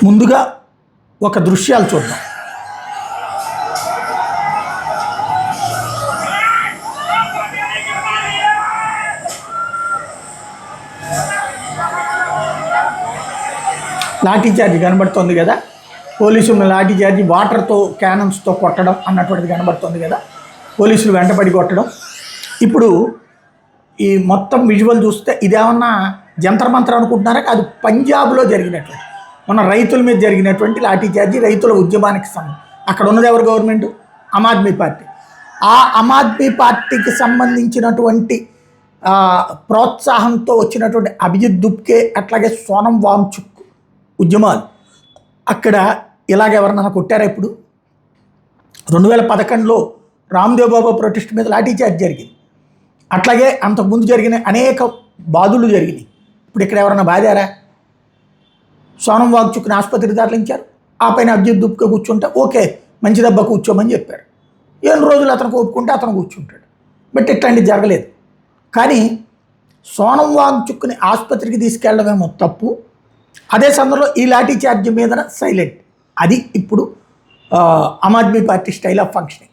ముందుగా ఒక దృశ్యాలు చూద్దాం. లాఠీ చార్జ్ కనబడుతుంది కదా, పోలీసులను లాఠీ చార్జ్ వాటర్తో క్యానన్స్తో కొట్టడం అన్నటువంటిది కనబడుతుంది కదా, పోలీసులు వెంటపడి కొట్టడం. ఇప్పుడు ఈ మొత్తం విజువల్ చూస్తే ఇదేమన్నా జంతర్ మంతర్ అనుకుంటున్నారా? అది పంజాబ్లో జరిగినటువంటి మన రైతుల మీద జరిగినటువంటి లాఠీ చార్జీ, రైతుల ఉద్యమానికి సంబంధించి. అక్కడ ఉన్నది ఎవరు? గవర్నమెంట్, ఆమ్ ఆద్మీ పార్టీ. ఆ ఆమ్ ఆద్మీ పార్టీకి సంబంధించినటువంటి ప్రోత్సాహంతో వచ్చినటువంటి అభిజిత్ దుబ్కే, అట్లాగే సోనం వాంగ్చుక్ ఉద్యమాలు అక్కడ ఇలాగెవరన్నా కొట్టారా? ఇప్పుడు 2011లో రామ్దేవ్ బాబా ప్రొటెస్ట్ మీద లాఠీ చార్జ్ జరిగింది. అట్లాగే అంతకుముందు జరిగిన అనేక బాధులు జరిగినాయి. ఇప్పుడు ఇక్కడ ఎవరన్నా బాధారా? సోనం వాంగ్చుక్ని ఆసుపత్రికి తరలించారు. ఆ పైన అభిజిత్ దుబ్కే కూర్చుంటే ఓకే మంచి దెబ్బ కూర్చోమని చెప్పారు. 7 రోజులు అతను ఒప్పుకుంటే అతను కూర్చుంటాడు. బట్ ఇట్లాంటిది జరగలేదు. కానీ సోనం వాంగ్చుక్ని ఆసుపత్రికి తీసుకెళ్లడమేమో తప్పు, అదే సందర్భంలో ఈ లాఠీ చార్జ్ మీద సైలెంట్. అది ఇప్పుడు Aam Aadmi party style of functioning.